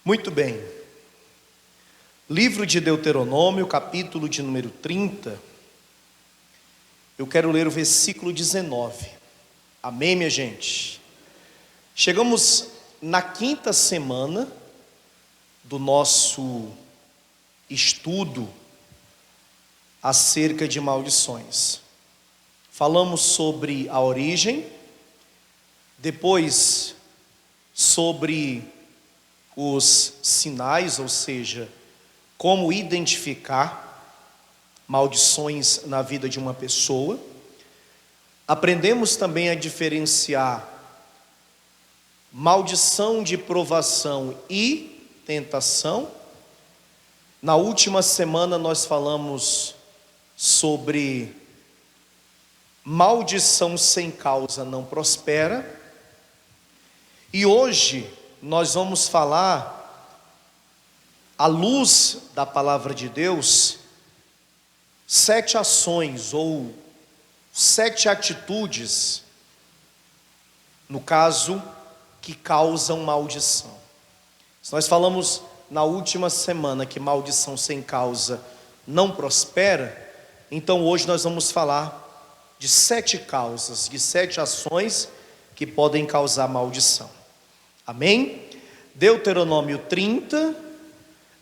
Muito bem. Livro de Deuteronômio, capítulo de número 30. Eu quero ler o versículo 19. Amém, minha gente? Chegamos na quinta semana do nosso estudo acerca de maldições. Falamos sobre a origem, depois sobre os sinais, ou seja, como identificar maldições na vida de uma pessoa. Aprendemos também a diferenciar maldição de provação e tentação. Na última semana nós falamos sobre maldição sem causa não prospera. E hoje nós vamos falar, à luz da palavra de Deus, 7 ações ou 7 atitudes, no caso, que causam maldição. Nós falamos na última semana que maldição sem causa não prospera, então hoje nós vamos falar de 7 causas, de 7 ações que podem causar maldição. Amém? Deuteronômio 30,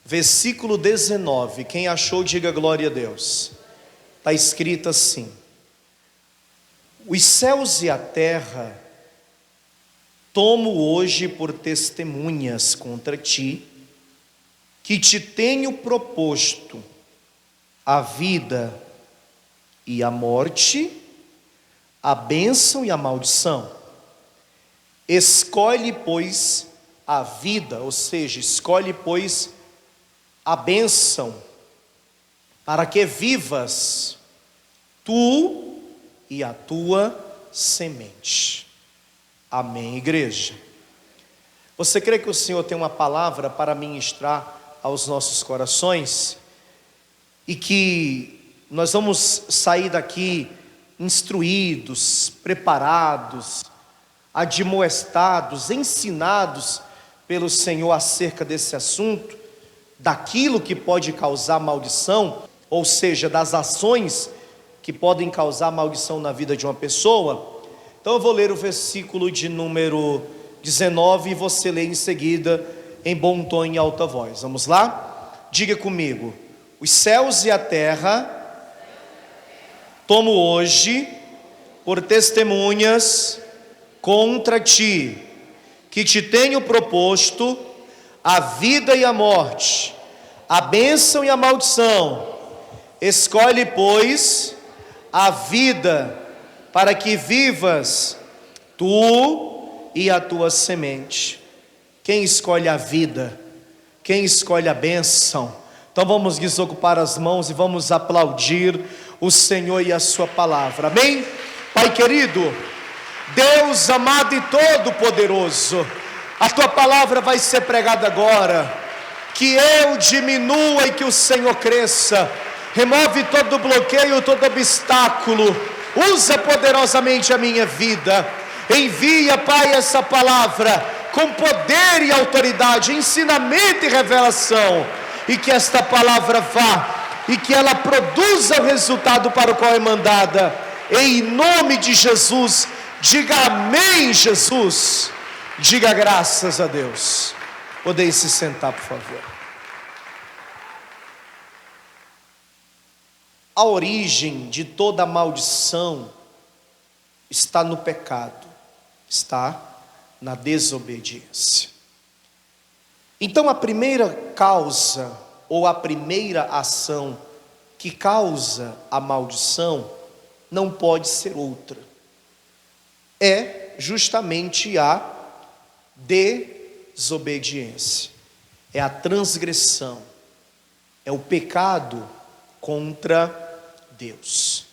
versículo 19. Quem achou, diga glória a Deus. Está escrito assim: os céus e a terra tomo hoje por testemunhas contra ti, que te tenho proposto a vida e a morte, a bênção e a maldição. Escolhe, pois, a vida, ou seja, escolhe, pois, a bênção, para que vivas tu e a tua semente. Amém, igreja? Você crê que o Senhor tem uma palavra para ministrar aos nossos corações? E que nós vamos sair daqui instruídos, preparados, admoestados, ensinados pelo Senhor acerca desse assunto, daquilo que pode causar maldição, ou seja, das ações que podem causar maldição na vida de uma pessoa. Então eu vou ler o versículo de número 19 e você lê em seguida em bom tom e alta voz. Vamos lá? Diga comigo: os céus e a terra tomo hoje por testemunhas contra ti, que te tenho proposto a vida e a morte, a bênção e a maldição. Escolhe, pois, a vida, para que vivas tu e a tua semente. Quem escolhe a vida? Quem escolhe a bênção? Então vamos desocupar as mãos e vamos aplaudir o Senhor e a sua palavra. Amém? Pai querido, Deus amado e todo-poderoso, a tua palavra vai ser pregada agora. Que eu diminua e que o Senhor cresça. Remove todo bloqueio, todo obstáculo. Usa poderosamente a minha vida. Envia, Pai, essa palavra com poder e autoridade, ensinamento e revelação. E que esta palavra vá e que ela produza o resultado para o qual é mandada. Em nome de Jesus. Diga amém, Jesus. Diga graças a Deus. Podem se sentar, por favor. A origem de toda maldição está no pecado, está na desobediência. Então a primeira causa, ou a primeira ação que causa a maldição, não pode ser outra. É justamente a desobediência, é a transgressão, é o pecado contra Deus.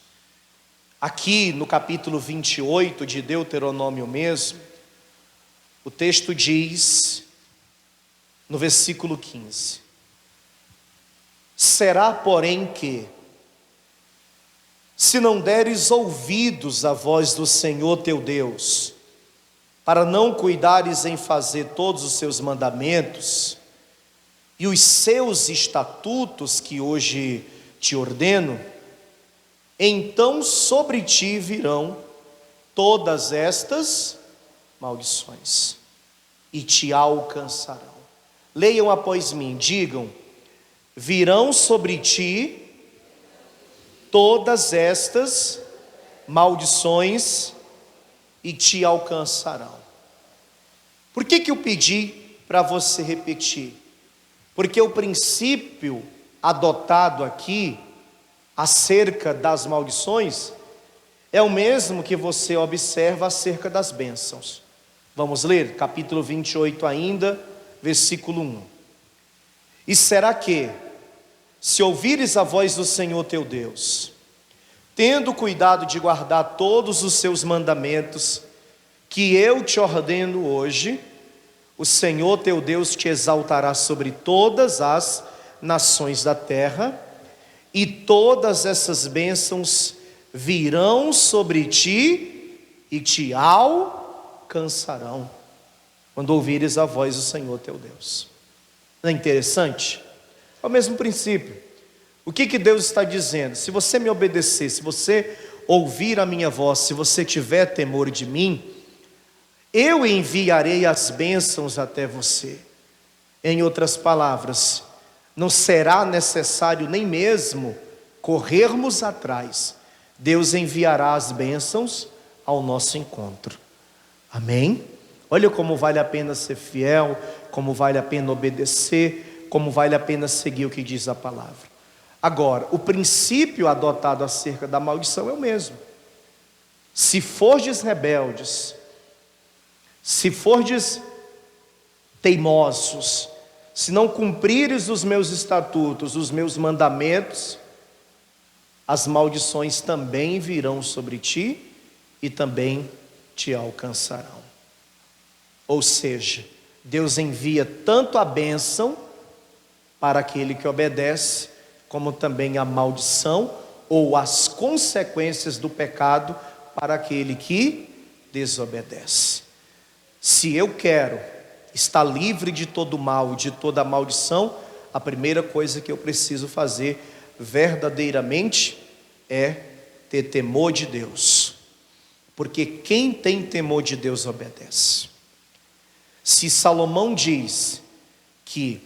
Aqui no capítulo 28 de Deuteronômio mesmo, o texto diz, no versículo 15: será, porém, que, se não deres ouvidos à voz do Senhor teu Deus, para não cuidares em fazer todos os seus mandamentos, e os seus estatutos que hoje te ordeno, então sobre ti virão todas estas maldições e te alcançarão. Leiam após mim, digam: virão sobre ti todas estas maldições e te alcançarão. Por que eu pedi para você repetir? Porque o princípio adotado aqui acerca das maldições é o mesmo que você observa acerca das bênçãos. Vamos ler capítulo 28 ainda, versículo 1. E será que, se ouvires a voz do Senhor teu Deus, tendo cuidado de guardar todos os seus mandamentos, que eu te ordeno hoje, o Senhor teu Deus te exaltará sobre todas as nações da terra, e todas essas bênçãos virão sobre ti e te alcançarão, quando ouvires a voz do Senhor teu Deus. Não é interessante? É o mesmo princípio. O que Deus está dizendo? Se você me obedecer, se você ouvir a minha voz, se você tiver temor de mim, eu enviarei as bênçãos até você. Em outras palavras, não será necessário nem mesmo corrermos atrás. Deus enviará as bênçãos ao nosso encontro. Amém? Olha como vale a pena ser fiel, como vale a pena obedecer, como vale a pena seguir o que diz a palavra. Agora, o princípio adotado acerca da maldição é o mesmo. Se fordes rebeldes, se fordes teimosos, se não cumprires os meus estatutos, os meus mandamentos, as maldições também virão sobre ti e também te alcançarão. Ou seja, Deus envia tanto a bênção para aquele que obedece, como também a maldição ou as consequências do pecado para aquele que desobedece. Se eu quero estar livre de todo mal e de toda maldição, a primeira coisa que eu preciso fazer verdadeiramente é ter temor de Deus, porque quem tem temor de Deus obedece. Se Salomão diz que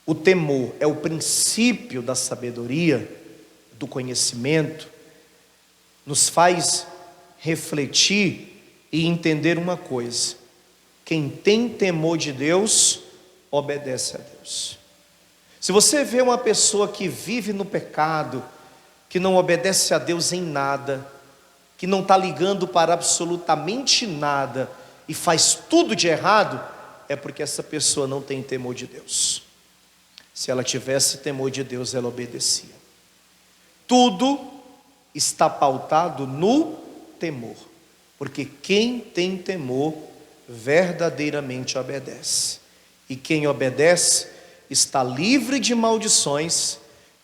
o temor é o princípio da sabedoria, do conhecimento, nos faz refletir e entender uma coisa: quem tem temor de Deus, obedece a Deus. Se você vê uma pessoa que vive no pecado, que não obedece a Deus em nada, que não está ligando para absolutamente nada e faz tudo de errado, é porque essa pessoa não tem temor de Deus. Se ela tivesse temor de Deus, ela obedecia. Tudo está pautado no temor, porque quem tem temor verdadeiramente obedece, e quem obedece está livre de maldições.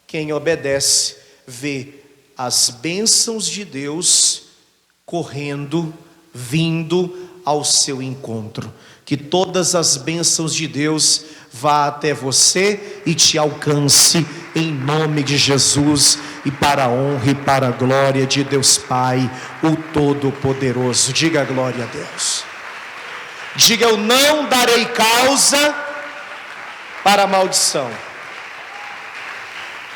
Quem obedece vê as bênçãos de Deus correndo, vindo ao seu encontro. Que todas as bênçãos de Deus vá até você e te alcance em nome de Jesus, e para a honra e para a glória de Deus Pai, o Todo-Poderoso. Diga glória a Deus. Diga: eu não darei causa para a maldição.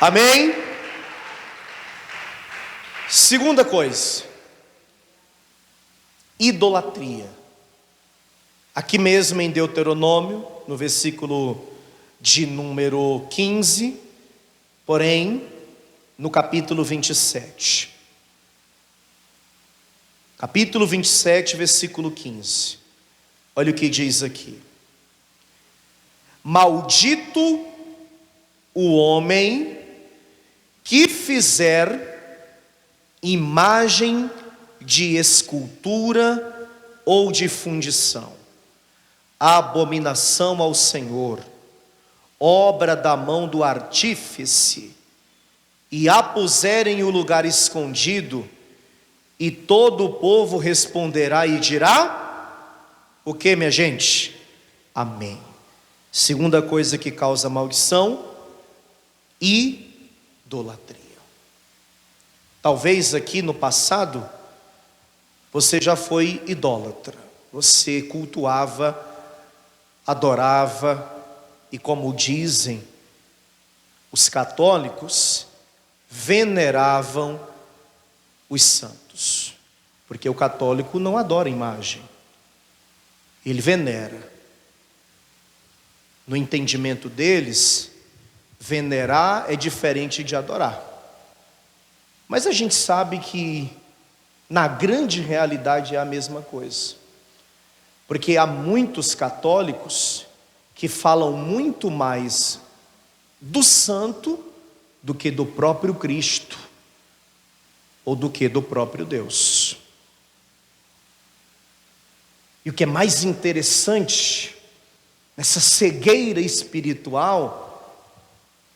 Amém? Segunda coisa, idolatria. Aqui mesmo em Deuteronômio, no versículo de número 15, porém, no capítulo 27. Capítulo 27, versículo 15. Olha o que diz aqui: maldito o homem que fizer imagem de escultura ou de fundição, abominação ao Senhor, obra da mão do artífice, e a puser em um lugar escondido, e todo o povo responderá e dirá: o que, minha gente? Amém. Segunda coisa que causa maldição, idolatria. Talvez aqui no passado, você já foi idólatra. Você cultuava, adorava, e como dizem os católicos, veneravam os santos. Porque o católico não adora imagem, ele venera. No entendimento deles, venerar é diferente de adorar. Mas a gente sabe que na grande realidade é a mesma coisa. Porque há muitos católicos que falam muito mais do santo do que do próprio Cristo, ou do que do próprio Deus. E o que é mais interessante nessa cegueira espiritual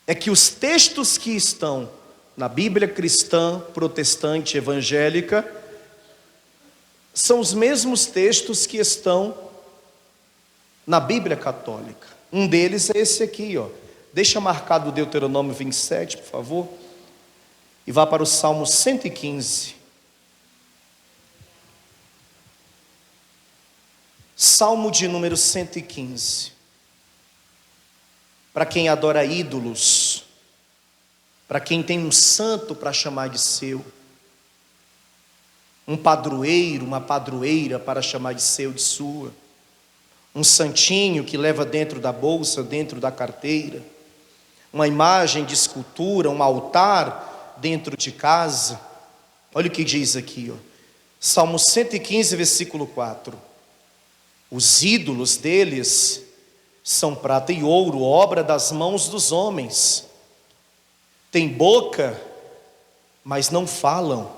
é que os textos que estão na Bíblia cristã, protestante, evangélica, são os mesmos textos que estão na Bíblia católica. Um deles é esse aqui, ó. Deixa marcado o Deuteronômio 27, por favor. E vá para o Salmo 115. Salmo de número 115. Para quem adora ídolos, para quem tem um santo para chamar de seu, um padroeiro, uma padroeira para chamar de seu, de sua, um santinho que leva dentro da bolsa, dentro da carteira, uma imagem de escultura, um altar dentro de casa. Olha o que diz aqui, ó. Salmo 115, versículo 4. Os ídolos deles são prata e ouro, obra das mãos dos homens. Tem boca, mas não falam.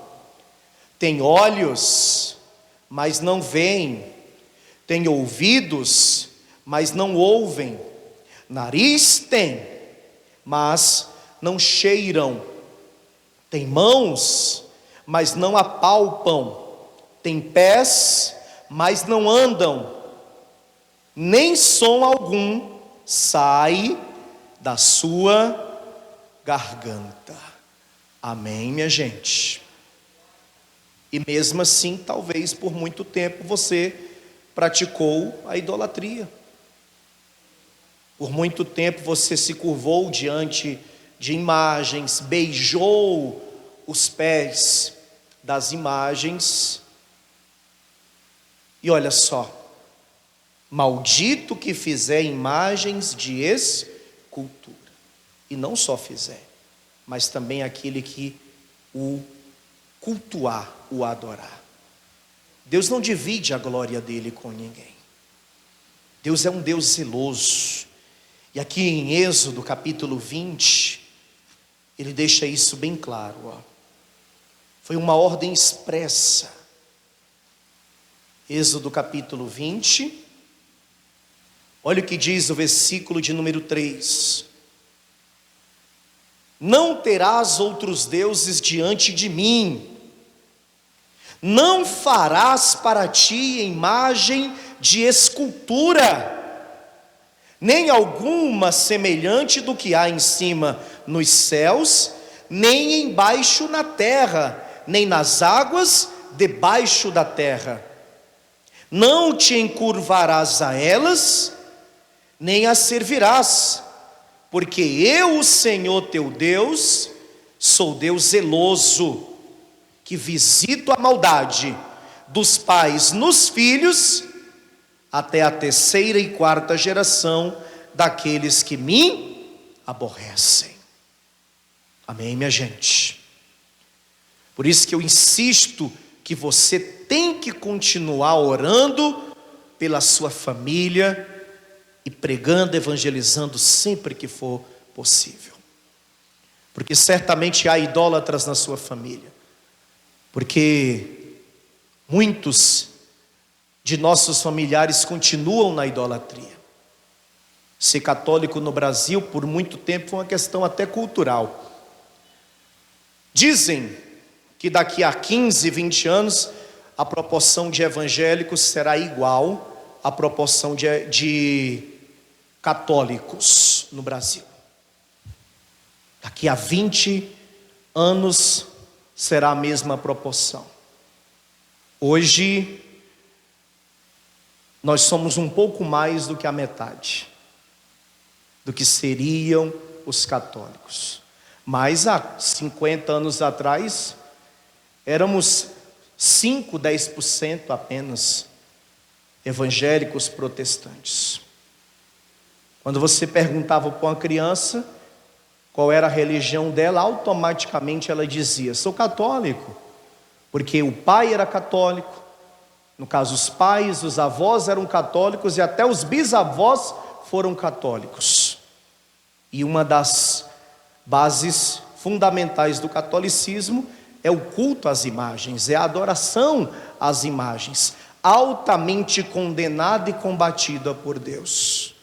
Tem olhos, mas não veem. Tem ouvidos, mas não ouvem. Nariz tem, mas não cheiram. Tem mãos, mas não apalpam. Tem pés, mas não andam. Nem som algum sai da sua garganta. Amém, minha gente? E mesmo assim, talvez por muito tempo você praticou a idolatria. Por muito tempo você se curvou diante de imagens, beijou os pés das imagens. E olha só, maldito que fizer imagens de escultura. E não só fizer, mas também aquele que o cultuar, o adorar. Deus não divide a glória dele com ninguém. Deus é um Deus zeloso. E aqui em Êxodo capítulo 20, ele deixa isso bem claro, ó. Foi uma ordem expressa. Êxodo capítulo 20, olha o que diz o versículo de número 3. Não terás outros deuses diante de mim. Não farás para ti imagem de escultura, nem alguma semelhante do que há em cima nos céus, nem embaixo na terra, nem nas águas debaixo da terra. Não te encurvarás a elas, nem as servirás, porque eu, o Senhor teu Deus, sou Deus zeloso, que visito a maldade dos pais nos filhos, até a terceira e quarta geração daqueles que me aborrecem. Amém, minha gente? Por isso que eu insisto que você tem que continuar orando pela sua família e pregando, evangelizando sempre que for possível. Porque certamente há idólatras na sua família. Porque muitos de nossos familiares continuam na idolatria. Ser católico no Brasil por muito tempo foi uma questão até cultural. Dizem que daqui a 15, 20 anos a proporção de evangélicos será igual à proporção de católicos no Brasil. Daqui a 20 anos será a mesma proporção. Hoje, nós somos um pouco mais do que a metade do que seriam os católicos. Mas há 50 anos atrás, éramos 5, 10% apenas evangélicos protestantes. Quando você perguntava para uma criança qual era a religião dela, automaticamente ela dizia: sou católico, porque o pai era católico, no caso os pais, os avós eram católicos e até os bisavós foram católicos. E uma das bases fundamentais do catolicismo é o culto às imagens, é a adoração às imagens, altamente condenada e combatida por Deus.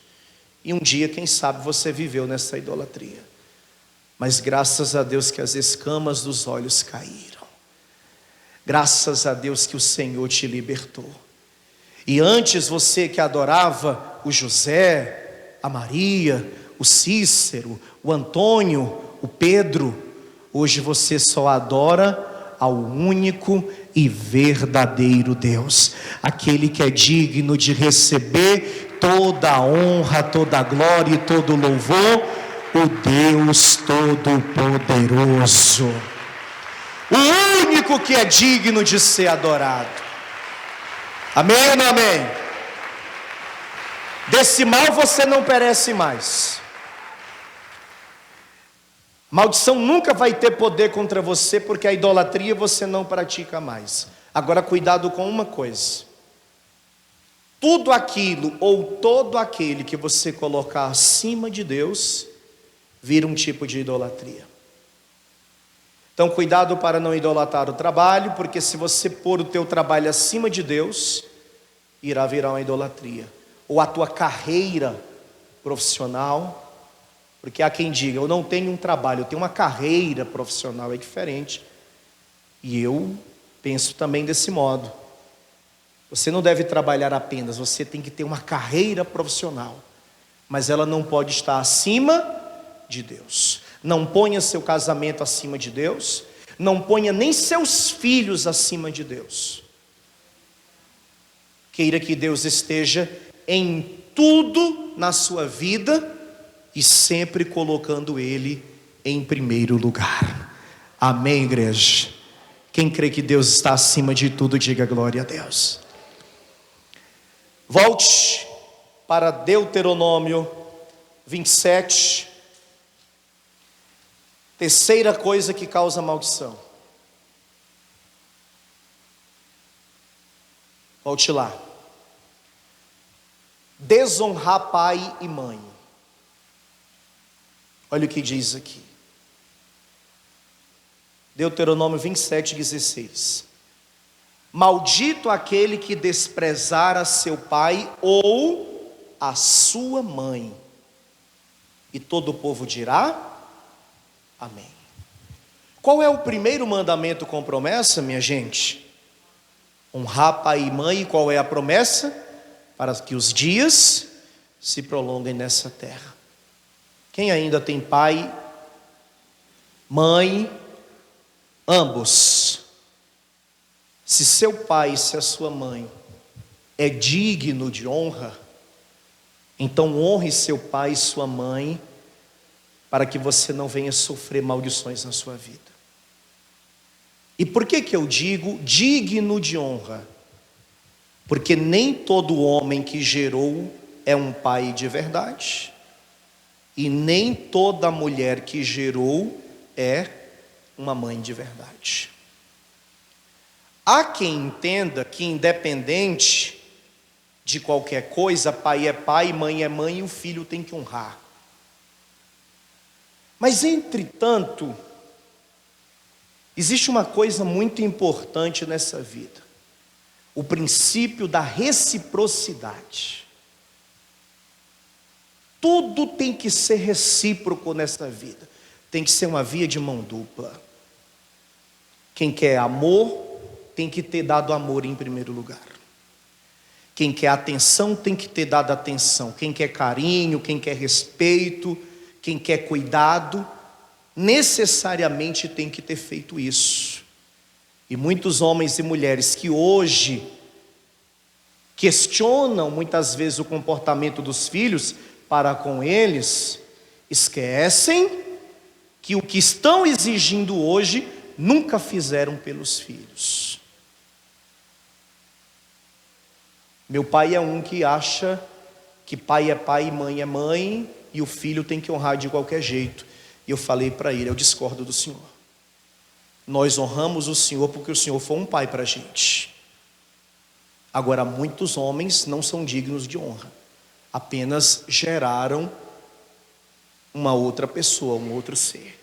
E um dia, quem sabe, você viveu nessa idolatria, mas graças a Deus que as escamas dos olhos caíram, graças a Deus que o Senhor te libertou. E antes você que adorava o José, a Maria, o Cícero, o Antônio, o Pedro, hoje você só adora ao único e verdadeiro Deus, aquele que é digno de receber toda a honra, toda a glória e todo o louvor, o Deus Todo-Poderoso, o único que é digno de ser adorado. Amém ou não amém? Desse mal você não perece mais. Maldição nunca vai ter poder contra você, porque a idolatria você não pratica mais. Agora cuidado com uma coisa: tudo aquilo ou todo aquele que você colocar acima de Deus vira um tipo de idolatria. Então cuidado para não idolatrar o trabalho, porque se você pôr o teu trabalho acima de Deus, irá virar uma idolatria. Ou a tua carreira profissional, porque há quem diga: eu não tenho um trabalho, eu tenho uma carreira profissional, é diferente. E eu penso também desse modo. Você não deve trabalhar apenas, você tem que ter uma carreira profissional, mas ela não pode estar acima de Deus. Não ponha seu casamento acima de Deus, não ponha nem seus filhos acima de Deus. Queira que Deus esteja em tudo na sua vida e sempre colocando Ele em primeiro lugar. Amém, igreja? Quem crê que Deus está acima de tudo, diga glória a Deus. Volte para Deuteronômio 27. Terceira coisa que causa maldição. Volte lá. Desonrar pai e mãe. Olha o que diz aqui. Deuteronômio 27:16. Maldito aquele que desprezar a seu pai ou a sua mãe. E todo o povo dirá: amém. Qual é o primeiro mandamento com promessa, minha gente? Honrar pai e mãe. E qual é a promessa? Para que os dias se prolonguem nessa terra. Quem ainda tem pai, mãe, ambos, se seu pai e se a sua mãe é digno de honra, então honre seu pai e sua mãe, para que você não venha sofrer maldições na sua vida. E por que eu digo digno de honra? Porque nem todo homem que gerou é um pai de verdade, e nem toda mulher que gerou é uma mãe de verdade. Há quem entenda que independente de qualquer coisa, pai é pai, mãe é mãe, e o filho tem que honrar. Mas entretanto, existe uma coisa muito importante nessa vida: o princípio da reciprocidade. Tudo tem que ser recíproco nessa vida. Tem que ser uma via de mão dupla. Quem quer amor, tem que ter dado amor em primeiro lugar. Quem quer atenção tem que ter dado atenção. Quem quer carinho, quem quer respeito, quem quer cuidado, necessariamente tem que ter feito isso. E muitos homens e mulheres que hoje questionam muitas vezes o comportamento dos filhos para com eles, esquecem que o que estão exigindo hoje nunca fizeram pelos filhos. Meu pai é um que acha que pai é pai e mãe é mãe, e o filho tem que honrar de qualquer jeito. E eu falei para ele: eu discordo do senhor. Nós honramos o senhor porque o senhor foi um pai para a gente. Agora, muitos homens não são dignos de honra, apenas geraram uma outra pessoa, um outro ser.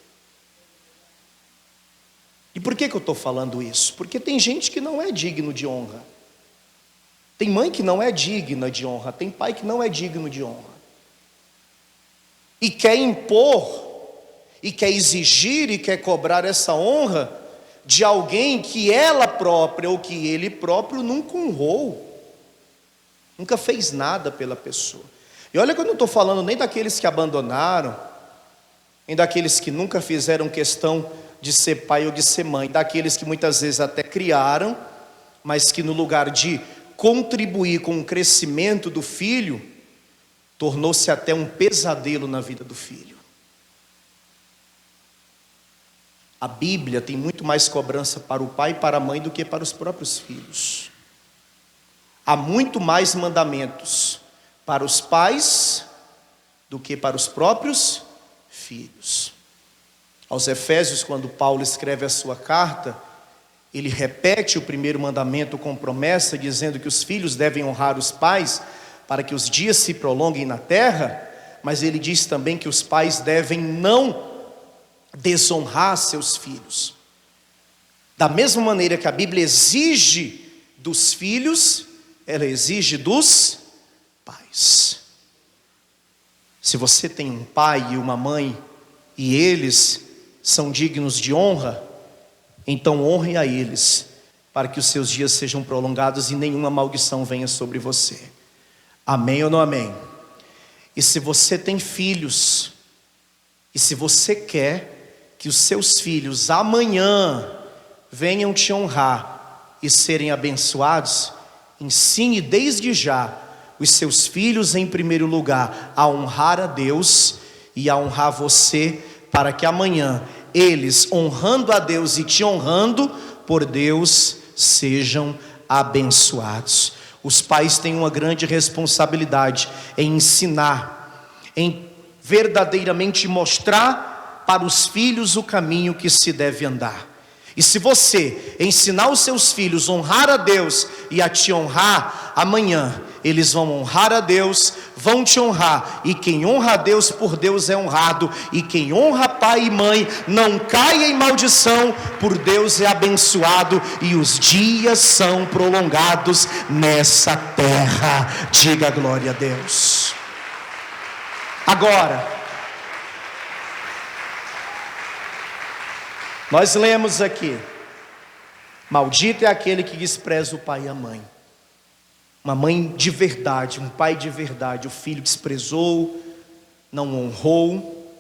E por que eu estou falando isso? Porque tem gente que não é digno de honra. Tem mãe que não é digna de honra, tem pai que não é digno de honra. E quer impor, e quer exigir, e quer cobrar essa honra de alguém que ela própria ou que ele próprio nunca honrou, nunca fez nada pela pessoa. E olha que eu não estou falando nem daqueles que abandonaram, nem daqueles que nunca fizeram questão de ser pai ou de ser mãe, daqueles que muitas vezes até criaram, mas que no lugar de contribuir com o crescimento do filho, tornou-se até um pesadelo na vida do filho. A Bíblia tem muito mais cobrança para o pai e para a mãe do que para os próprios filhos. Há muito mais mandamentos para os pais do que para os próprios filhos. Aos Efésios, quando Paulo escreve a sua carta, ele repete o primeiro mandamento com promessa, dizendo que os filhos devem honrar os pais para que os dias se prolonguem na terra, mas ele diz também que os pais devem não desonrar seus filhos. Da mesma maneira que a Bíblia exige dos filhos, ela exige dos pais. Se você tem um pai e uma mãe e eles são dignos de honra, então honre a eles, para que os seus dias sejam prolongados e nenhuma maldição venha sobre você. Amém ou não amém? E se você tem filhos, e se você quer que os seus filhos amanhã venham te honrar e serem abençoados, ensine desde já os seus filhos em primeiro lugar a honrar a Deus e a honrar você, para que amanhã eles, honrando a Deus e te honrando por Deus, sejam abençoados. Os pais têm uma grande responsabilidade em ensinar, em verdadeiramente mostrar para os filhos o caminho que se deve andar. E se você ensinar os seus filhos a honrar a Deus e a te honrar, amanhã eles vão honrar a Deus, vão te honrar, e quem honra a Deus por Deus é honrado, e quem honra pai e mãe não cai em maldição, por Deus é abençoado, e os dias são prolongados nessa terra. Diga glória a Deus. Agora, nós lemos aqui: maldito é aquele que despreza o pai e a mãe. Uma mãe de verdade, um pai de verdade, o filho desprezou, não honrou,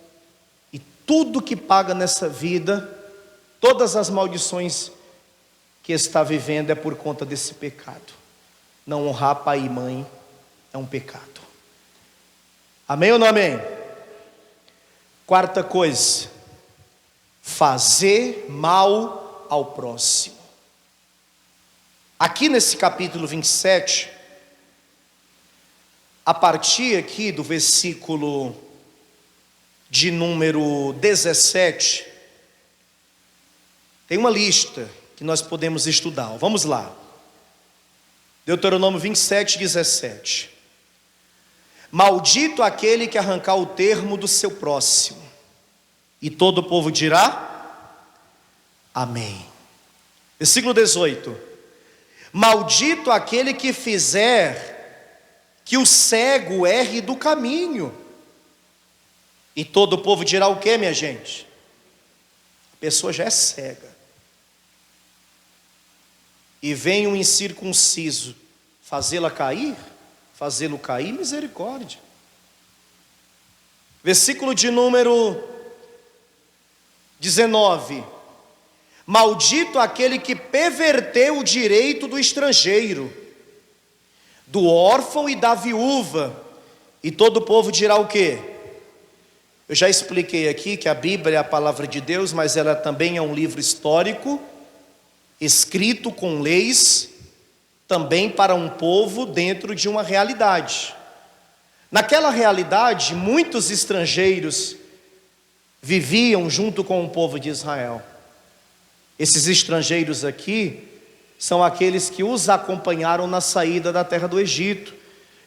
e tudo que paga nessa vida, todas as maldições que está vivendo é por conta desse pecado. Não honrar pai e mãe é um pecado. Amém ou não amém? Quarta coisa: fazer mal ao próximo. Aqui nesse capítulo 27, a partir aqui do versículo de número 17, tem uma lista que nós podemos estudar. Vamos lá. Deuteronômio 27, 17. Maldito aquele que arrancar o termo do seu próximo. E todo o povo dirá: amém. Versículo 18. Maldito aquele que fizer que o cego erre do caminho. E todo o povo dirá o que, minha gente? A pessoa já é cega. E vem um incircunciso fazê-la cair, fazê-lo cair, misericórdia. Versículo de número 19: maldito aquele que perverteu o direito do estrangeiro, do órfão e da viúva. E todo o povo dirá o quê? Eu já expliquei aqui que a Bíblia é a palavra de Deus, mas ela também é um livro histórico, escrito com leis, também para um povo dentro de uma realidade. Naquela realidade, muitos estrangeiros viviam junto com o povo de Israel. Esses estrangeiros aqui são aqueles que os acompanharam na saída da terra do Egito.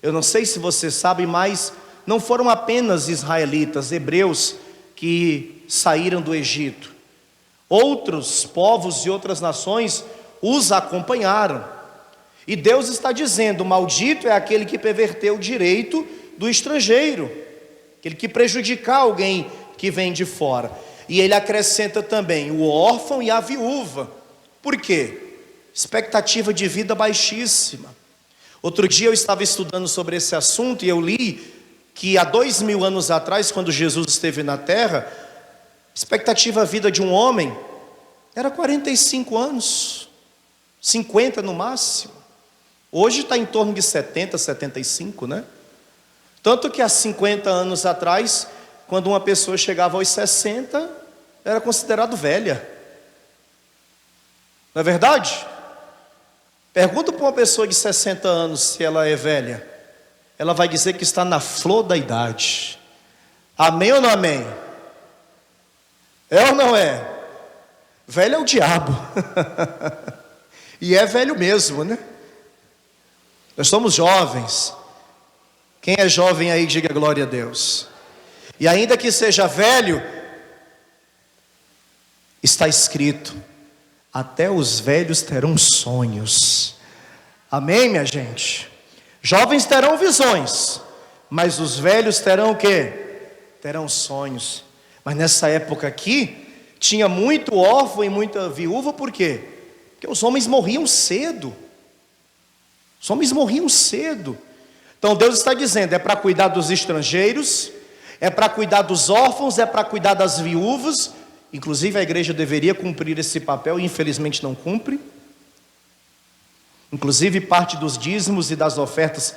Eu não sei se você sabe, mas não foram apenas israelitas, hebreus, que saíram do Egito. Outros povos e outras nações os acompanharam. E Deus está dizendo: maldito é aquele que perverteu o direito do estrangeiro, aquele que prejudicar alguém que vem de fora. E ele acrescenta também o órfão e a viúva. Por quê? Expectativa de vida baixíssima. Outro dia eu estava estudando sobre esse assunto e eu li que há 2000 anos atrás, quando Jesus esteve na terra, a expectativa de vida de um homem era 45 anos, 50 no máximo. Hoje está em torno de 70, 75, né? Tanto que há 50 anos atrás, quando uma pessoa chegava aos 60, era considerado velha. Não é verdade? Pergunta para uma pessoa de 60 anos se ela é velha. Ela vai dizer que está na flor da idade. Amém ou não amém? É ou não é? Velho é o diabo. E é velho mesmo, né? Nós somos jovens. Quem é jovem aí, diga glória a Deus. E ainda que seja velho, está escrito: até os velhos terão sonhos. Amém, minha gente? Jovens terão visões, mas os velhos terão o quê? Terão sonhos. Mas nessa época aqui, tinha muito órfão e muita viúva. Por quê? Porque os homens morriam cedo. Os homens morriam cedo. Então Deus está dizendo: é para cuidar dos estrangeiros, é para cuidar dos órfãos, é para cuidar das viúvas. Inclusive a igreja deveria cumprir esse papel e infelizmente não cumpre. Inclusive parte dos dízimos e das ofertas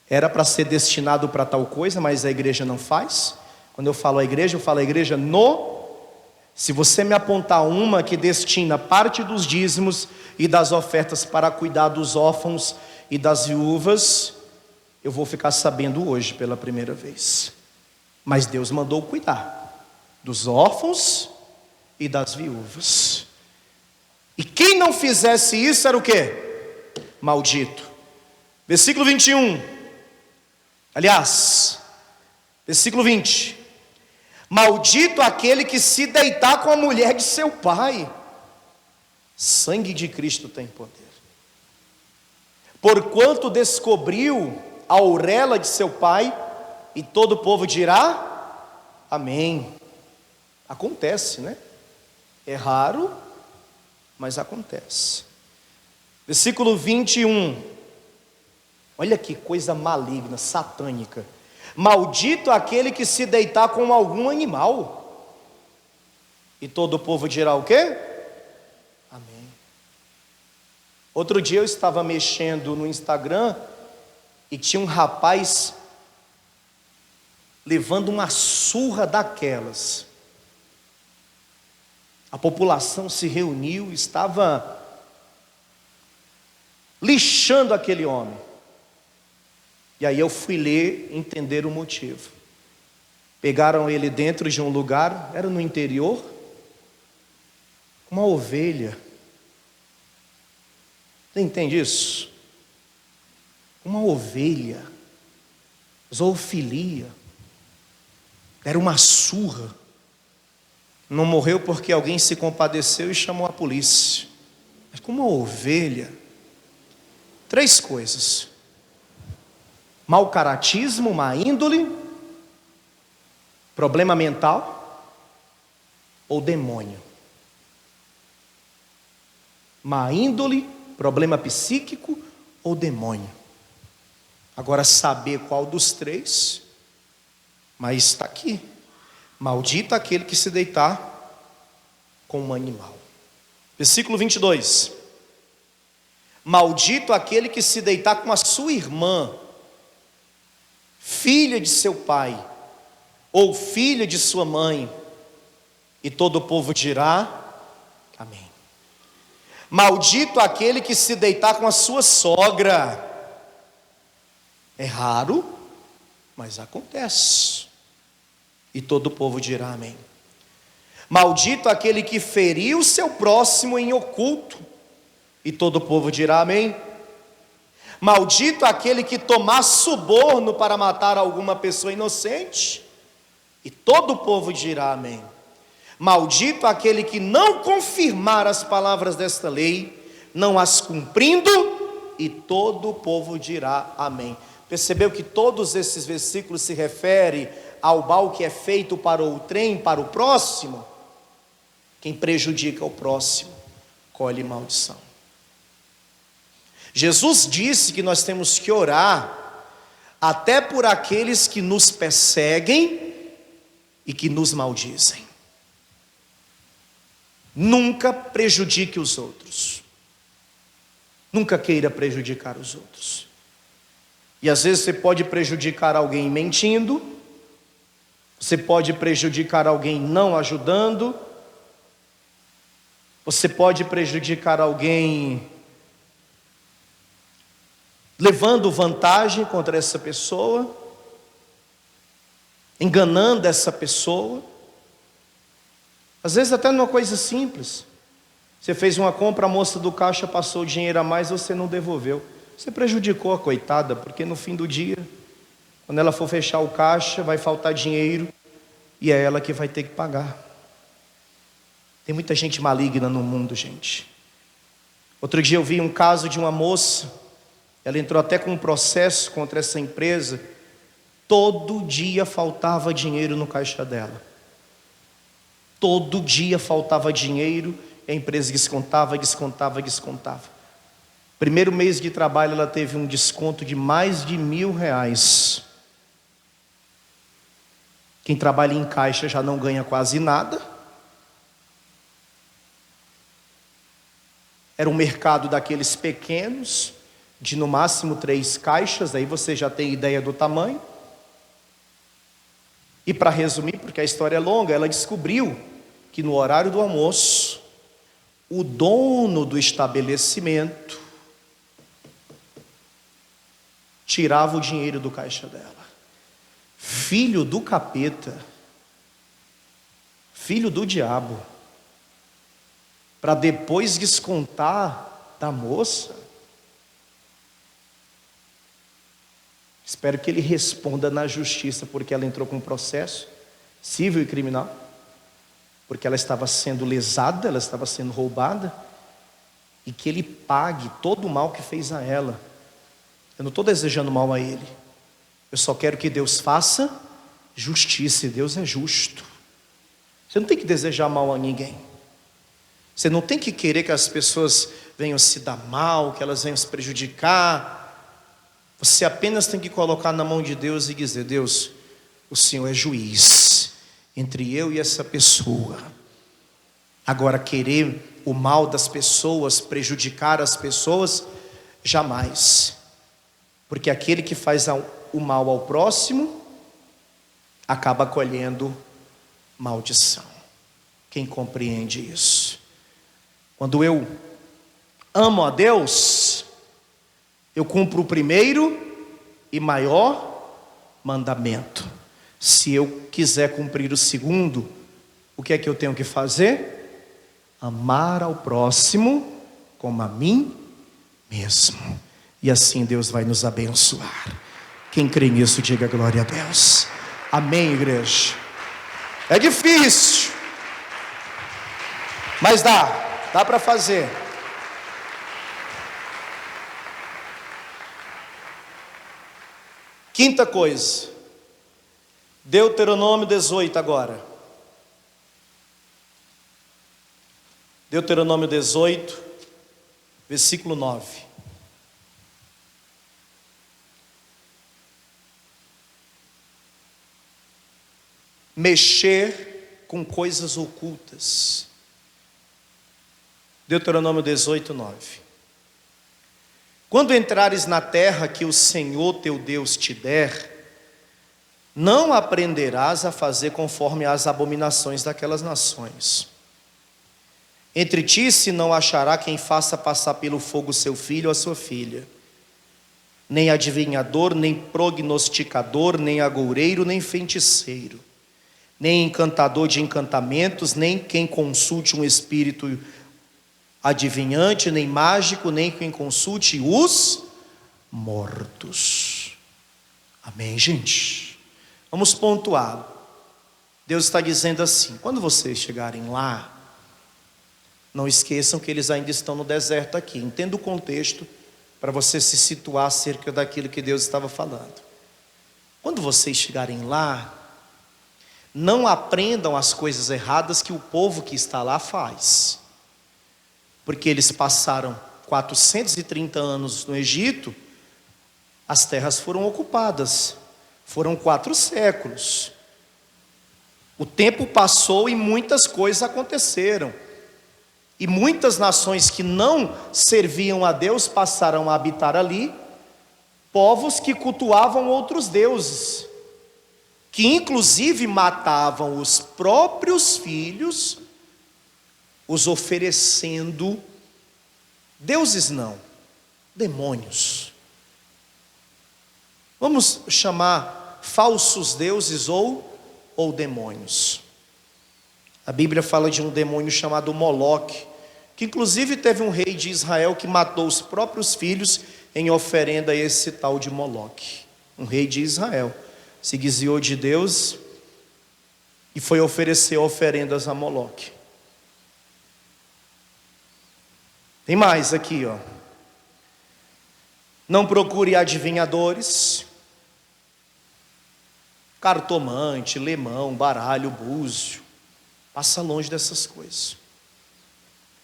era para ser destinado para tal coisa, mas a igreja não faz. Quando eu falo a igreja, eu falo a igreja se você me apontar uma que destina parte dos dízimos e das ofertas para cuidar dos órfãos e das viúvas, eu vou ficar sabendo hoje pela primeira vez. Mas Deus mandou cuidar dos órfãos e das viúvas. E quem não fizesse isso era o quê? Maldito. Versículo 21. Aliás, versículo 20. Maldito aquele que se deitar com a mulher de seu pai. Sangue de Cristo tem poder. Porquanto descobriu a auréola de seu pai, e todo o povo dirá: amém. Acontece, né? É raro, mas acontece. Versículo 21. Olha que coisa maligna, satânica. Maldito aquele que se deitar com algum animal. E todo o povo dirá o quê? Amém. Outro dia eu estava mexendo no Instagram e tinha um rapaz levando uma surra daquelas. A população se reuniu, estava lixando aquele homem. E aí eu fui ler, entender o motivo. Pegaram ele dentro de um lugar, era no interior, uma ovelha. Você entende isso? Uma ovelha, zoofilia, era uma surra. Não morreu porque alguém se compadeceu e chamou a polícia. Mas como uma ovelha, 3 coisas: mau caratismo, má índole, problema mental ou demônio. Má índole, problema psíquico ou demônio. Agora, saber qual dos três, mas está aqui: maldito aquele que se deitar com um animal. Versículo 22. Maldito aquele que se deitar com a sua irmã, filha de seu pai, ou filha de sua mãe. E todo o povo dirá: amém. Maldito aquele que se deitar com a sua sogra. É raro, mas acontece. E todo o povo dirá amém. Maldito aquele que feriu seu próximo em oculto. E todo o povo dirá amém. Maldito aquele que tomar suborno para matar alguma pessoa inocente. E todo o povo dirá amém. Maldito aquele que não confirmar as palavras desta lei, não as cumprindo. E todo o povo dirá amém. Percebeu que todos esses versículos se referem ao mal que é feito para o outrem, para o próximo? Quem prejudica o próximo, colhe maldição. Jesus disse que nós temos que orar até por aqueles que nos perseguem e que nos maldizem. Nunca prejudique os outros. Nunca queira prejudicar os outros. E às vezes você pode prejudicar alguém mentindo, você pode prejudicar alguém não ajudando, você pode prejudicar alguém levando vantagem contra essa pessoa, enganando essa pessoa. Às vezes até numa coisa simples. Você fez uma compra, a moça do caixa passou o dinheiro a mais, você não devolveu. Você prejudicou a coitada, porque no fim do dia, quando ela for fechar o caixa, vai faltar dinheiro e é ela que vai ter que pagar. Tem muita gente maligna no mundo, gente. Outro dia eu vi um caso de uma moça, ela entrou até com um processo contra essa empresa. Todo dia faltava dinheiro no caixa dela. Todo dia faltava dinheiro, a empresa descontava. Primeiro mês de trabalho ela teve um desconto de mais de R$1.000. Quem trabalha em caixa já não ganha quase nada. Era um mercado daqueles pequenos, de no máximo 3 caixas, aí você já tem ideia do tamanho. E para resumir, porque a história é longa, ela descobriu que no horário do almoço, o dono do estabelecimento tirava o dinheiro do caixa dela. Filho do capeta, filho do diabo, para depois descontar da moça. Espero que ele responda na justiça, porque ela entrou com um processo civil e criminal, porque ela estava sendo lesada, ela estava sendo roubada, e que ele pague todo o mal que fez a ela. Eu não estou desejando mal a ele, eu só quero que Deus faça justiça, e Deus é justo. Você não tem que desejar mal a ninguém, você não tem que querer que as pessoas venham se dar mal, que elas venham se prejudicar. Você apenas tem que colocar na mão de Deus e dizer: Deus, o Senhor é juiz entre eu e essa pessoa. Agora, querer o mal das pessoas, prejudicar as pessoas, jamais. Porque aquele que faz o mal ao próximo, acaba colhendo maldição. Quem compreende isso? Quando eu amo a Deus, eu cumpro o primeiro e maior mandamento. Se eu quiser cumprir o segundo, o que é que eu tenho que fazer? Amar ao próximo como a mim mesmo. E assim Deus vai nos abençoar. Quem crê nisso, diga glória a Deus. Amém, igreja. É difícil, mas dá para fazer. Quinta coisa, Deuteronômio 18 agora. Deuteronômio 18, versículo 9. mexer com coisas ocultas. Deuteronômio 18, 9. Quando entrares na terra que o Senhor teu Deus te der, não aprenderás a fazer conforme as abominações daquelas nações. Entre ti se não achará quem faça passar pelo fogo seu filho ou a sua filha, nem adivinhador, nem prognosticador, nem agoureiro, nem feiticeiro, nem encantador de encantamentos, nem quem consulte um espírito adivinhante, nem mágico, nem quem consulte os mortos. Amém, gente? Vamos pontuar. Deus está dizendo assim: quando vocês chegarem lá, não esqueçam que eles ainda estão no deserto aqui. Entenda o contexto para você se situar acerca daquilo que Deus estava falando. Quando vocês chegarem lá, não aprendam as coisas erradas que o povo que está lá faz. Porque eles passaram 430 anos no Egito, as terras foram ocupadas, foram 4 séculos. O tempo passou e muitas coisas aconteceram. E muitas nações que não serviam a Deus passaram a habitar ali, povos que cultuavam outros deuses, que inclusive matavam os próprios filhos, os oferecendo deuses não, demônios. Vamos chamar falsos deuses ou demônios. A Bíblia fala de um demônio chamado Moloque, que inclusive teve um rei de Israel que matou os próprios filhos em oferenda a esse tal de Moloque. Um rei de Israel se desviou de Deus e foi oferecer oferendas a Moloque. Tem mais aqui, ó. Não procure adivinhadores, cartomante, lemão, baralho, búzio. Passa longe dessas coisas.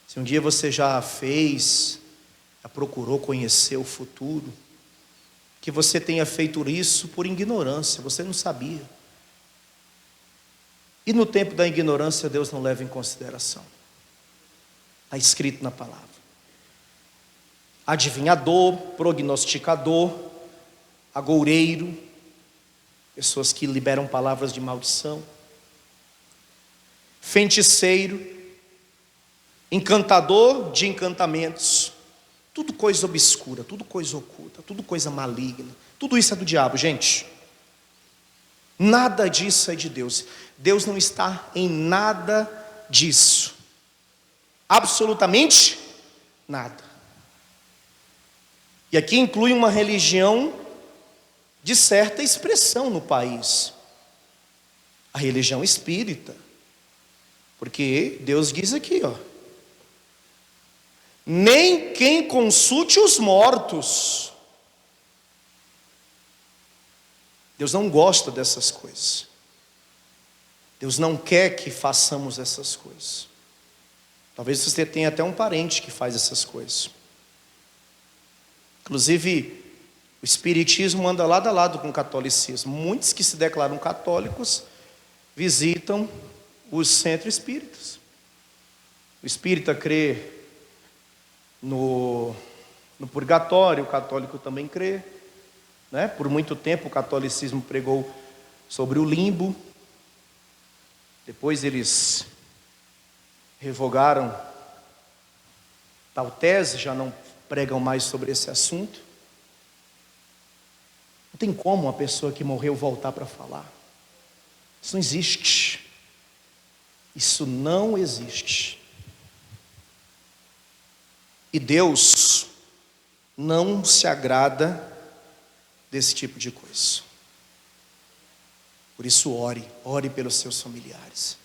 Se um dia você já fez, já procurou conhecer o futuro, que você tenha feito isso por ignorância, você não sabia. E no tempo da ignorância, Deus não leva em consideração. Está escrito na palavra. Adivinhador, prognosticador, agoureiro, pessoas que liberam palavras de maldição, feiticeiro, encantador de encantamentos, tudo coisa obscura, tudo coisa oculta, tudo coisa maligna, tudo isso é do diabo, gente. Nada disso é de Deus. Deus não está em nada disso, absolutamente nada. E aqui inclui uma religião de certa expressão no país, a religião espírita, porque Deus diz aqui, ó: nem quem consulte os mortos. Deus não gosta dessas coisas. Deus não quer que façamos essas coisas. Talvez você tenha até um parente que faz essas coisas. Inclusive, o espiritismo anda lado a lado com o catolicismo. Muitos que se declaram católicos visitam os centros espíritas. O espírita crê no purgatório, o católico também crê, né? Por muito tempo o catolicismo pregou sobre o limbo. Depois eles revogaram tal tese, já não pregam mais sobre esse assunto. Não tem como uma pessoa que morreu voltar para falar. Isso não existe. Isso não existe. E Deus não se agrada desse tipo de coisa. Por isso ore pelos seus familiares.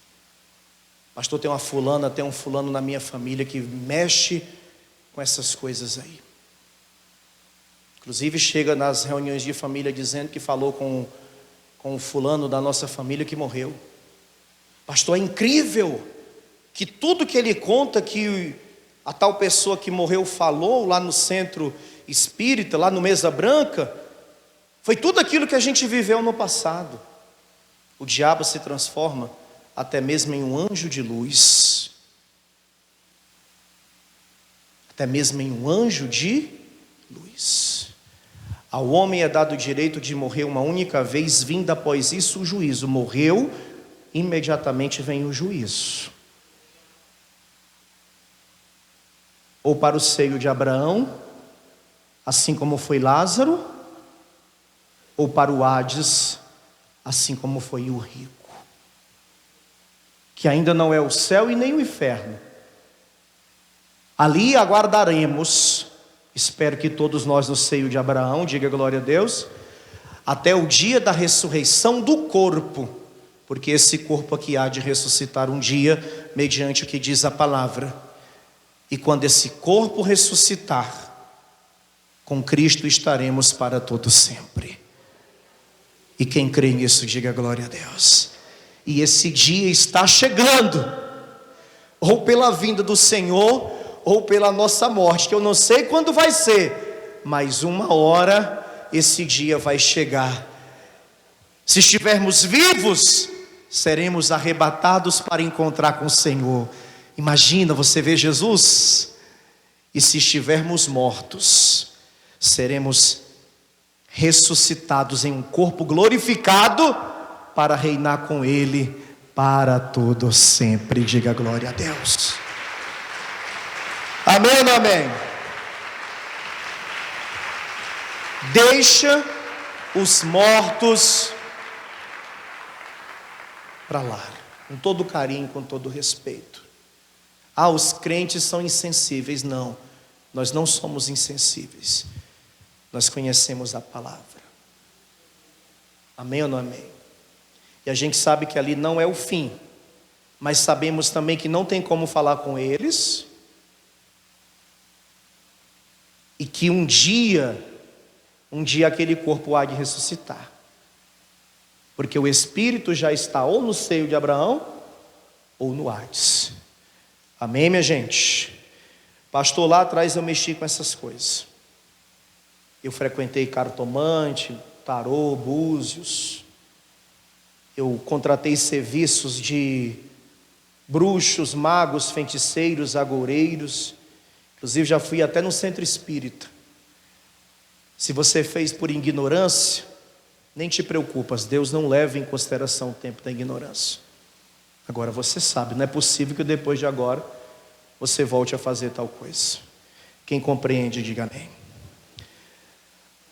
Pastor, tem um fulano na minha família que mexe com essas coisas aí. Inclusive chega nas reuniões de família dizendo que falou com o fulano da nossa família que morreu. Pastor, é incrível que tudo que ele conta que a tal pessoa que morreu falou lá no centro espírita, lá no Mesa Branca, foi tudo aquilo que a gente viveu no passado. o diabo se transforma até mesmo em um anjo de luz. Até mesmo em um anjo de luz. Ao homem é dado o direito de morrer uma única vez, vindo após isso o juízo. Morreu, imediatamente vem o juízo. Ou para o seio de Abraão, assim como foi Lázaro, ou para o Hades, assim como foi o rico, que ainda não é o céu e nem o inferno. Ali aguardaremos, espero que todos nós no seio de Abraão, diga glória a Deus, até o dia da ressurreição do corpo, porque esse corpo aqui há de ressuscitar um dia, mediante o que diz a palavra. E quando esse corpo ressuscitar, com Cristo estaremos para todo sempre. E quem crê nisso, diga glória a Deus. E esse dia está chegando, ou pela vinda do Senhor, ou pela nossa morte, que eu não sei quando vai ser, mas uma hora esse dia vai chegar. Se estivermos vivos, seremos arrebatados para encontrar com o Senhor. Imagina você ver Jesus, e se estivermos mortos, seremos ressuscitados em um corpo glorificado para reinar com Ele para todo sempre. Diga glória a Deus. Amém ou não amém? Deixa os mortos para lá, com todo carinho, com todo respeito. Ah, os crentes são insensíveis. Não, nós não somos insensíveis. Nós conhecemos a palavra. Amém ou não amém? E a gente sabe que ali não é o fim, mas sabemos também que não tem como falar com eles, e que um dia aquele corpo há de ressuscitar, porque o Espírito já está ou no seio de Abraão, ou no Hades. Amém, minha gente? Pastor, lá atrás eu mexi com essas coisas. Eu frequentei cartomante, tarô, búzios. Eu contratei serviços de bruxos, magos, feiticeiros, agoureiros. Inclusive já fui até no centro espírita. Se você fez por ignorância, nem te preocupas, Deus não leva em consideração o tempo da ignorância. Agora você sabe, não é possível que depois de agora você volte a fazer tal coisa. Quem compreende, diga amém.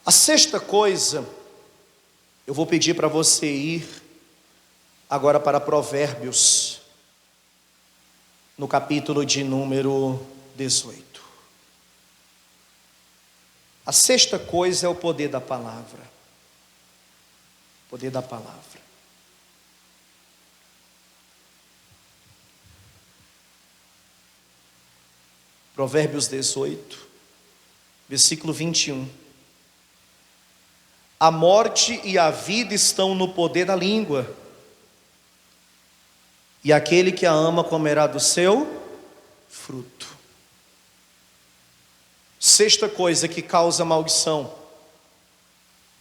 A sexta coisa, eu vou pedir para você ir agora para Provérbios, no capítulo de número 18. A sexta coisa é o poder da palavra. O poder da palavra. Provérbios 18, versículo 21. A morte e a vida estão no poder da língua, e aquele que a ama comerá do seu fruto. Sexta coisa que causa maldição: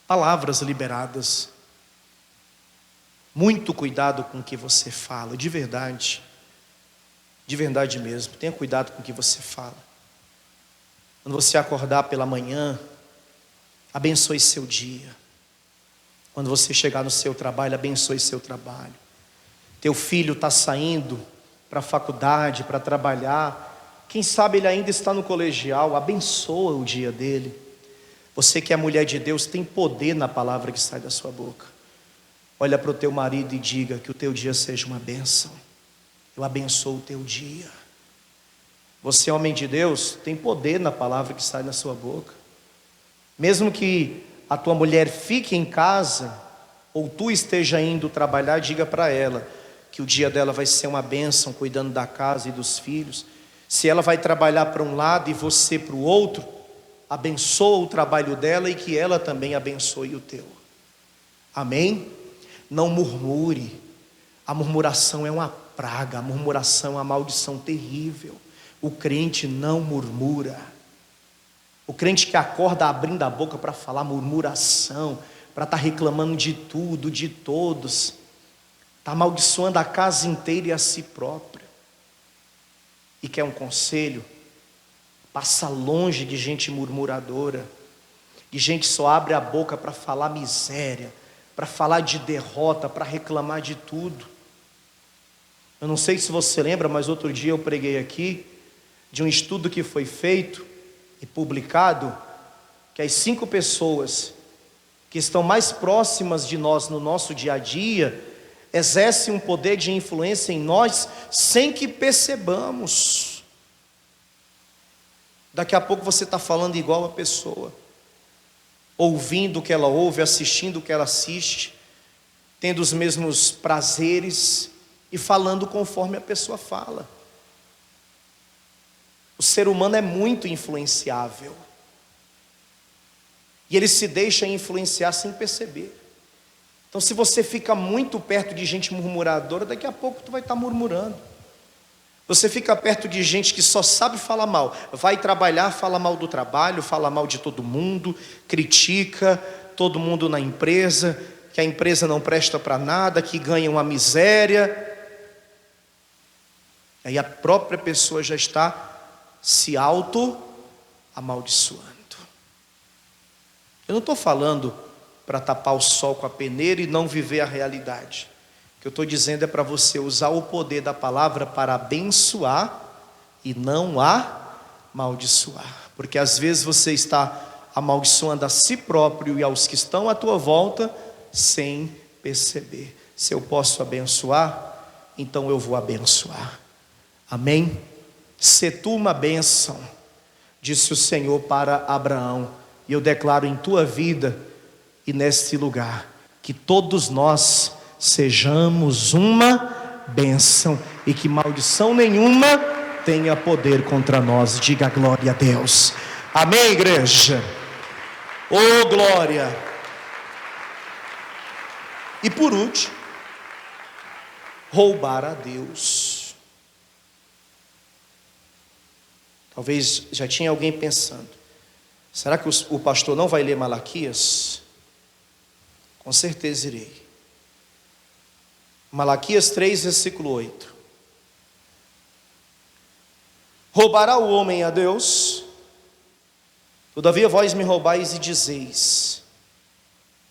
palavras liberadas. Muito cuidado com o que você fala, de verdade mesmo. Tenha cuidado com o que você fala. Quando você acordar pela manhã, abençoe seu dia. Quando você chegar no seu trabalho, abençoe seu trabalho. Teu filho está saindo para a faculdade, para trabalhar. Quem sabe ele ainda está no colegial, abençoa o dia dele. Você que é mulher de Deus, tem poder na palavra que sai da sua boca. Olha para o teu marido e diga que o teu dia seja uma bênção. Eu abençoo o teu dia. Você, homem de Deus, tem poder na palavra que sai da sua boca. Mesmo que a tua mulher fique em casa, ou tu esteja indo trabalhar, diga para ela que o dia dela vai ser uma bênção, cuidando da casa e dos filhos. Se ela vai trabalhar para um lado e você para o outro, abençoa o trabalho dela e que ela também abençoe o teu. Amém? Não murmure. A murmuração é uma praga, a murmuração é uma maldição terrível. O crente não murmura. O crente que acorda abrindo a boca para falar murmuração, para estar reclamando de tudo, de todos, está amaldiçoando a casa inteira e a si própria. E quer um conselho? Passa longe de gente murmuradora, de gente que só abre a boca para falar miséria, para falar de derrota, para reclamar de tudo. Eu não sei se você lembra, mas outro dia eu preguei aqui de um estudo que foi feito e publicado, que as 5 pessoas que estão mais próximas de nós no nosso dia a dia exercem um poder de influência em nós sem que percebamos. Daqui a pouco você está falando igual a pessoa, ouvindo o que ela ouve, assistindo o que ela assiste, tendo os mesmos prazeres e falando conforme a pessoa fala. O ser humano é muito influenciável. E ele se deixa influenciar sem perceber. Então, se você fica muito perto de gente murmuradora, daqui a pouco tu vai estar murmurando. Você fica perto de gente que só sabe falar mal. Vai trabalhar, fala mal do trabalho, fala mal de todo mundo, critica todo mundo na empresa, que a empresa não presta para nada, que ganha uma miséria. Aí a própria pessoa já está se auto-amaldiçoando. Eu não estou falando para tapar o sol com a peneira e não viver a realidade. O que eu estou dizendo é para você usar o poder da palavra para abençoar e não amaldiçoar. Porque às vezes você está amaldiçoando a si próprio e aos que estão à tua volta sem perceber. Se eu posso abençoar, então eu vou abençoar. Amém? Se tu uma bênção, disse o Senhor para Abraão, e eu declaro em tua vida e neste lugar, que todos nós sejamos uma bênção, e que maldição nenhuma tenha poder contra nós. Diga glória a Deus. Amém, igreja? Oh, glória. E por último, roubar a Deus. Talvez já tinha alguém pensando, será que o pastor não vai ler Malaquias? Com certeza irei. Malaquias 3, versículo 8. Roubará o homem a Deus? Todavia vós me roubais e dizeis: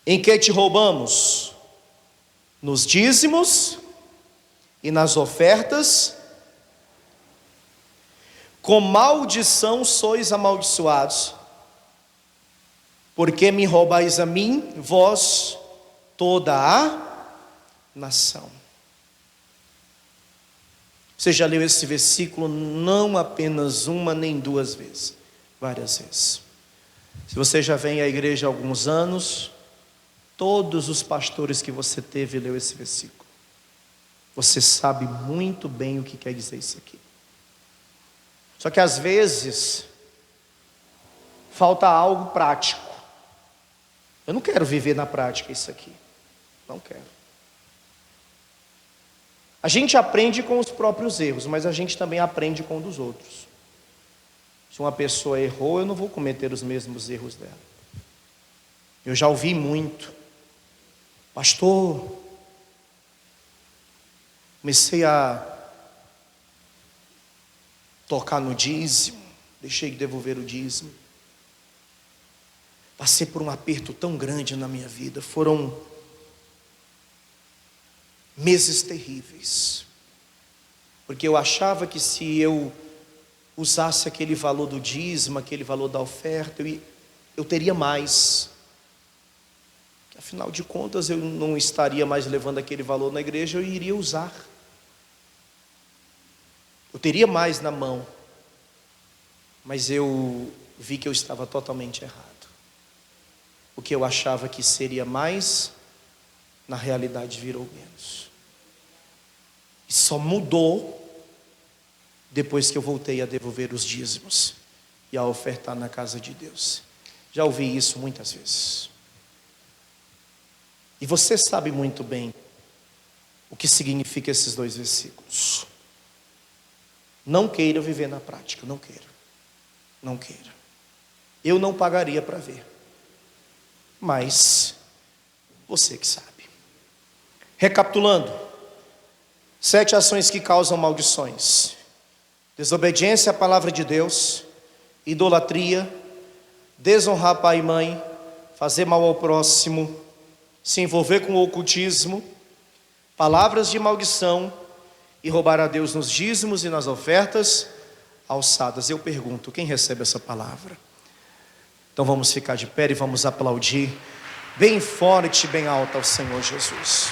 em que te roubamos? Nos dízimos e nas ofertas? Com maldição sois amaldiçoados, porque me roubais a mim, vós, toda a nação. Você já leu esse versículo não apenas uma nem duas vezes, várias vezes. Se você já vem à igreja há alguns anos, todos os pastores que você teve leu esse versículo. Você sabe muito bem o que quer dizer isso aqui. Só que às vezes falta algo prático. Eu não quero viver na prática isso aqui. Não quero. A gente aprende com os próprios erros, mas a gente também aprende com os dos outros. Se uma pessoa errou, eu não vou cometer os mesmos erros dela. Eu já ouvi muito: pastor, comecei a tocar no dízimo, deixei de devolver o dízimo. Passei por um aperto tão grande na minha vida, foram meses terríveis, porque eu achava que se eu usasse aquele valor do dízimo, aquele valor da oferta, eu teria mais. Afinal de contas, eu não estaria mais levando aquele valor na igreja, eu iria usar. Eu teria mais na mão, mas eu vi que eu estava totalmente errado. O que eu achava que seria mais, na realidade virou menos. E só mudou depois que eu voltei a devolver os dízimos e a ofertar na casa de Deus. Já ouvi isso muitas vezes. E você sabe muito bem o que significa esses 2 versículos. Não queira viver na prática, não queira. Não queira. Eu não pagaria para ver. Mas você que sabe. Recapitulando, 7 ações que causam maldições: desobediência à palavra de Deus, idolatria, desonrar pai e mãe, fazer mal ao próximo, se envolver com o ocultismo, palavras de maldição e roubar a Deus nos dízimos e nas ofertas alçadas. Eu pergunto, quem recebe essa palavra? Então vamos ficar de pé e vamos aplaudir bem forte, bem alto ao Senhor Jesus.